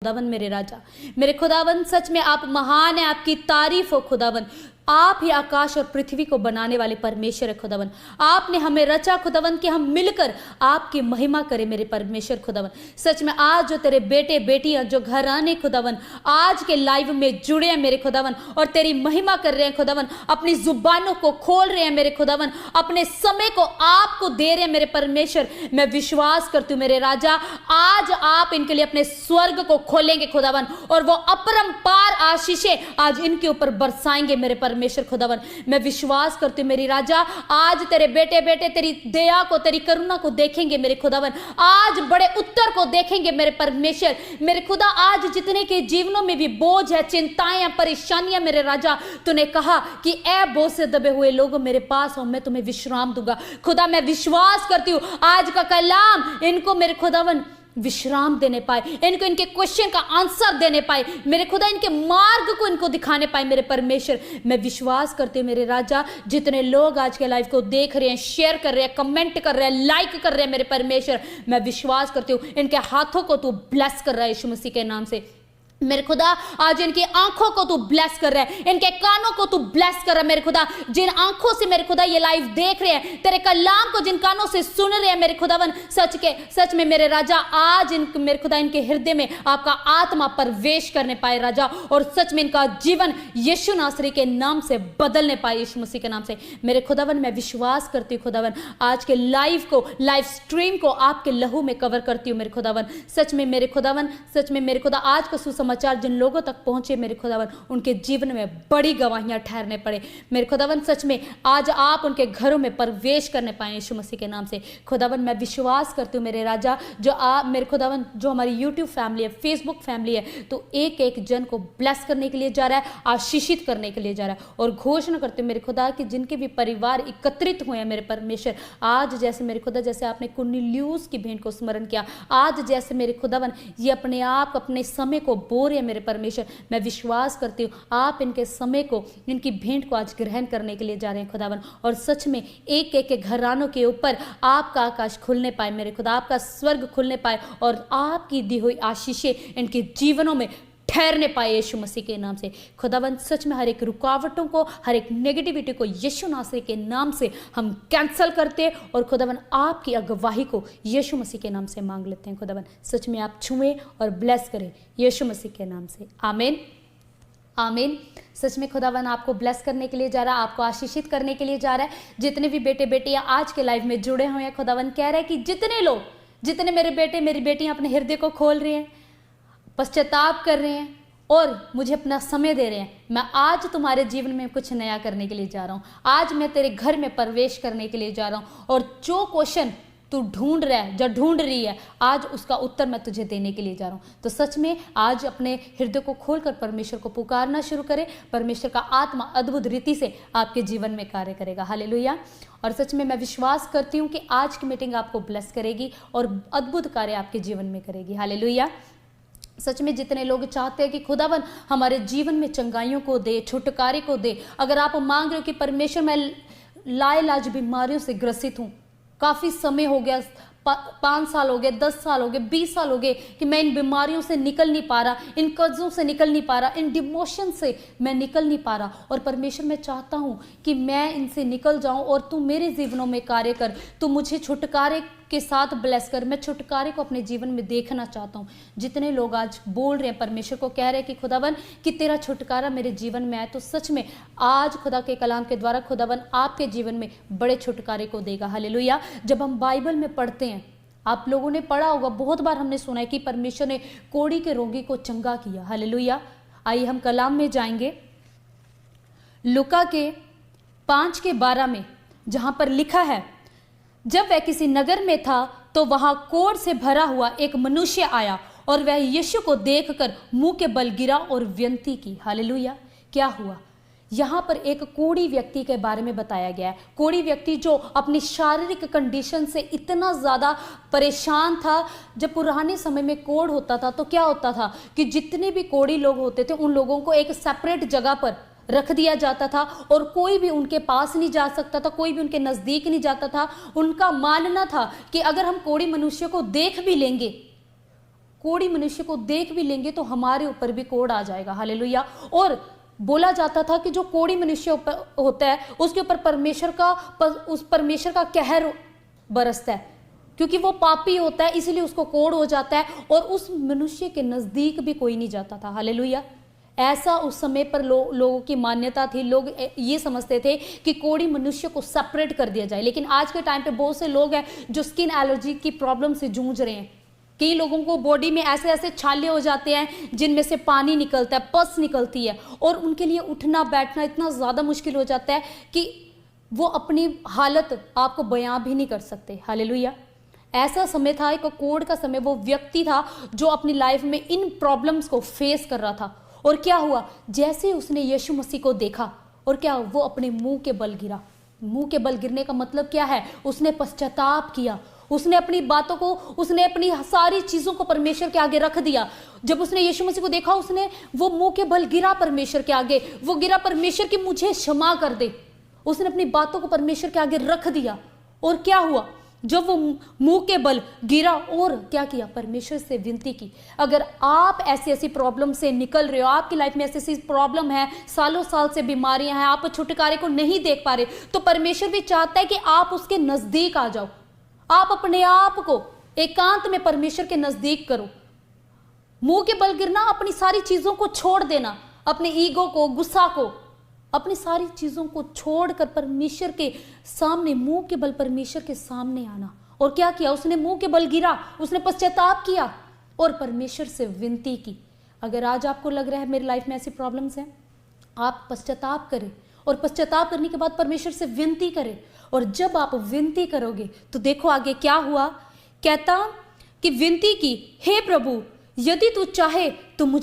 खुदावन मेरे राजा, मेरे खुदावन सच में आप महान है, आपकी तारीफ हो खुदावन। आप ही आकाश और पृथ्वी को बनाने वाले परमेश्वर है खुदावन। आपने हमें रचा खुदावन कि हम मिलकर आपकी महिमा करें मेरे परमेश्वर खुदावन। सच में आज जो तेरे बेटे बेटियां जो घर आने खुदावन आज के लाइव में जुड़े हैं मेरे खुदावन और तेरी महिमा कर रहे हैं खुदावन, अपनी जुबानों को खोल रहे हैं मेरे खुदावन, अपने समय को आपको दे रहे हैं मेरे परमेश्वर। मैं विश्वास करती हूँ मेरे राजा, आज आप इनके लिए अपने स्वर्ग को खोलेंगे खुदावन और वो अपरंपार आशीषें आज इनके ऊपर बरसाएंगे मेरे परमेश्वर खुदावन। मैं विश्वास करती हूँ मेरी राजा, आज तेरे बेटे बेटे तेरी दया को तेरी करुणा को देखेंगे मेरे खुदावन, आज बड़े उत्तर को देखेंगे मेरे परमेश्वर। मेरे खुदा आज जितने के जीवनों में भी बोझ है, चिंताएं परेशानियां मेरे राजा, तूने कहा कि ए बोझ से दबे हुए लोगों मेरे पास आओ, मैं तुम्हें विश्राम दूंगा। खुदा मैं विश्वास करती हूँ आज का कलाम इनको मेरे खुदावन विश्राम देने पाए, इनको इनके क्वेश्चन का आंसर देने पाए मेरे खुदा, इनके मार्ग को इनको दिखाने पाए मेरे परमेश्वर। मैं विश्वास करती हूँ मेरे राजा, जितने लोग आज के लाइव को देख रहे हैं, शेयर कर रहे हैं, कमेंट कर रहे हैं, लाइक कर रहे हैं मेरे परमेश्वर, मैं विश्वास करती हूँ इनके हाथों को तू ब्लेस कर रहा है यीशु मसीह के नाम से। मेरे खुदा आज इनकी आंखों को तू ब्लेस कर रहा है, इनके कानों को तू ब्लेस कर रहा है मेरे खुदा, जिन आंखों से मेरे खुदा ये लाइव देख रहे हैं, तेरे कलाम को जिन कानों से सुन रहे हैं मेरे खुदावन, सच में मेरे राजा आज इन मेरे खुदा इनके हृदय में आपका आत्मा प्रवेश करने पाए राजा, और सच में इनका जीवन यीशु नासरी के नाम से बदलने पाए यीशु मसीह के नाम से। मेरे खुदावन मैं विश्वास करती हूँ खुदावन आज के लाइव को, लाइव स्ट्रीम को आपके लहू में कवर करती हूँ मेरे खुदावन। सच में मेरे खुदावन, सच में मेरे खुदा आज का सुसमाचार जिन लोगों तक पहुंचे मेरे खुदावन, उनके जीवन में बड़ी गवाहियां ठहरने पड़े मेरे खुदावन। सच में आज आप उनके घरों में प्रवेश करने पाए यीशु मसीह के नाम से। खुदावन मैं विश्वास करती हूँ मेरे राजा, जो आप मेरे खुदावन जो हमारी यूट्यूब फैमिली है, फेसबुक फैमिली है, तो एक एक जन को ब्लेस करने के लिए जा रहा है, आशीषित करने के लिए जा रहा है। और घोषणा करते मेरे खुदा कि जिनके भी परिवार एकत्रित हुए हैं मेरे परमेश्वर, आज जैसे मेरे खुदा जैसे आपने कुर्नेलियुस की भेंट को स्मरण किया, आज जैसे मेरे खुदावन ये अपने आप अपने समय को बो रहे हैं मेरे परमेश्वर, मैं विश्वास करती हूँ आप इनके समय को, इनकी भेंट को आज ग्रहण करने के लिए जा रहे हैं खुदावन। और सच में एक एक के घरानों के ऊपर आपका आकाश खुलने पाए मेरे खुदा, आपका स्वर्ग खुलने पाए और आपकी दी हुई आशीषें इनके जीवनों में ठहरने पाए यीशु मसीह के नाम से। खुदावन सच में हर एक रुकावटों को, हर एक नेगेटिविटी को यीशु नासरी के नाम से हम कैंसल करते हैं और खुदावन आपकी अगवाही को यीशु मसीह के नाम से मांग लेते हैं। खुदावन सच में आप छुएं और ब्लेस करें यीशु मसीह के नाम से, आमीन आमीन। सच में खुदावन आपको ब्लेस करने के लिए जा रहा है, आपको आशीषित करने के लिए जा रहा है। जितने भी बेटे बेटियां आज के लाइव में जुड़े हुए हैं, खुदावन कह रहा है कि जितने लोग, जितने मेरे बेटे मेरी बेटियां अपने हृदय को खोल रहे हैं, पश्चाताप कर रहे हैं और मुझे अपना समय दे रहे हैं, मैं आज तुम्हारे जीवन में कुछ नया करने के लिए जा रहा हूँ। आज मैं तेरे घर में प्रवेश करने के लिए जा रहा हूँ और जो क्वेश्चन तू ढूंढ रहा है, जो ढूंढ रही है, आज उसका उत्तर मैं तुझे देने के लिए जा रहा हूँ। तो सच में आज अपने हृदय को खोलकर परमेश्वर को पुकारना शुरू करें, परमेश्वर का आत्मा अद्भुत रीति से आपके जीवन में कार्य करेगा। हालेलुया। और सच में मैं विश्वास करती हूँ कि आज की मीटिंग आपको ब्लेस करेगी और अद्भुत कार्य आपके जीवन में करेगी। हालेलुया। सच में जितने लोग चाहते हैं कि खुदावन हमारे जीवन में चंगाइयों को दे, छुटकारे को दे, अगर आप मांग रहे हो कि परमेश्वर मैं लाइलाज बीमारियों से ग्रसित हूँ, काफ़ी समय हो गया, 5 साल हो गए, 10 साल हो गए, 20 साल हो गए कि मैं इन बीमारियों से निकल नहीं पा रहा, इन कर्जों से निकल नहीं पा रहा, इन डिमोशन से मैं निकल नहीं पा रहा, और परमेश्वर मैं चाहता हूँ कि मैं इनसे निकल जाऊँ और तू मेरे जीवनों में कार्य कर, तू मुझे छुटकारे के साथ ब्लेस कर, मैं छुटकारे को अपने जीवन में देखना चाहता हूँ। जितने लोग आज बोल रहे हैं, परमेश्वर को कह रहे हैं कि खुदावन कि तेरा छुटकारा मेरे जीवन में आए, तो सच में आज खुदा के कलाम के द्वारा खुदावन आपके जीवन में बड़े छुटकारे को देगा। हालेलुया। जब हम बाइबल में पढ़ते हैं, आप लोगों ने पढ़ा होगा, बहुत बार हमने सुना है कि परमेश्वर ने कोढ़ी के रोगी को चंगा किया। हालेलुया। आइए हम कलाम में जाएंगे, लूका के 5:12 में, जहां पर लिखा है, जब वह किसी नगर में था तो वहां कोढ़ से भरा हुआ एक मनुष्य आया और वह यीशु को देखकर मुंह के बल गिरा और विनती की। हालेलुया। क्या हुआ? यहाँ पर एक कोढ़ी व्यक्ति के बारे में बताया गया है। कोढ़ी व्यक्ति जो अपनी शारीरिक कंडीशन से इतना ज़्यादा परेशान था। जब पुराने समय में कोढ़ होता था तो क्या होता था कि जितने भी कोढ़ी लोग होते थे उन लोगों को एक सेपरेट जगह पर रख दिया जाता था और कोई भी उनके पास नहीं जा सकता था, कोई भी उनके नज़दीक नहीं जाता था। उनका मानना था कि अगर हम कोढ़ी मनुष्य को देख भी लेंगे कोढ़ी मनुष्य को देख भी लेंगे तो हमारे ऊपर भी कोढ़ आ जाएगा। हालेलुया। और बोला जाता था कि जो कोढ़ी मनुष्य होता है उसके ऊपर परमेश्वर का कहर बरसता है, क्योंकि वो पापी होता है, इसलिए उसको कोढ़ हो जाता है और उस मनुष्य के नजदीक भी कोई नहीं जाता था। हालेलुया। ऐसा उस समय पर लोगों की मान्यता थी। लोग ये समझते थे कि कोढ़ी मनुष्य को सेपरेट कर दिया जाए। लेकिन आज के टाइम पे बहुत से लोग हैं जो स्किन एलर्जी की प्रॉब्लम से जूझ रहे हैं। कई लोगों को बॉडी में ऐसे ऐसे छाले हो जाते हैं जिनमें से पानी निकलता है, पस निकलती है, और उनके लिए उठना बैठना इतना ज़्यादा मुश्किल हो जाता है कि वो अपनी हालत आपको बयां भी नहीं कर सकते। हालेलुया। ऐसा समय था, एक कोढ़ का समय। वो व्यक्ति था जो अपनी लाइफ में इन प्रॉब्लम्स को फेस कर रहा था। और क्या हुआ, जैसे उसने यीशु मसीह को देखा और क्या, वो अपने मुंह के बल गिरा। मुंह के बल गिरने का मतलब क्या है, उसने पश्चाताप किया। उसने अपनी बातों को, उसने अपनी सारी चीजों को परमेश्वर के आगे रख दिया। जब उसने यीशु मसीह को देखा, उसने वो मुंह के बल गिरा परमेश्वर के आगे। वो गिरा परमेश्वर की मुझे क्षमा कर दे। उसने अपनी बातों को परमेश्वर के आगे रख दिया। और क्या हुआ, जब वो मुंह के बल गिरा और क्या किया, परमेश्वर से विनती की। अगर आप ऐसी ऐसी प्रॉब्लम से निकल रहे हो, आपकी लाइफ में ऐसी ऐसी प्रॉब्लम है, सालों साल से बीमारियां हैं, आप छुटकारे को नहीं देख पा रहे, तो परमेश्वर भी चाहता है कि आप उसके नजदीक आ जाओ। आप अपने आप को एकांत में परमेश्वर के नजदीक करो। मुंह के बल गिरना, अपनी सारी चीजों को छोड़ देना, अपने ईगो को, गुस्सा को, अपनी सारी चीजों को छोड़कर परमेश्वर के सामने, मुंह के बल परमेश्वर के सामने आना। और क्या किया, उसने मुंह के बल गिरा, उसने पश्चाताप किया और परमेश्वर से विनती की। अगर आज आपको लग रहा है मेरी लाइफ में ऐसी प्रॉब्लम्स हैं, आप पश्चाताप करें और पश्चाताप करने के बाद परमेश्वर से विनती करें। और जब आप विनती करोगे तो देखो आगे क्या हुआ, कहता कि विनती की, हे प्रभु, यदि तू चाहे तो मुझे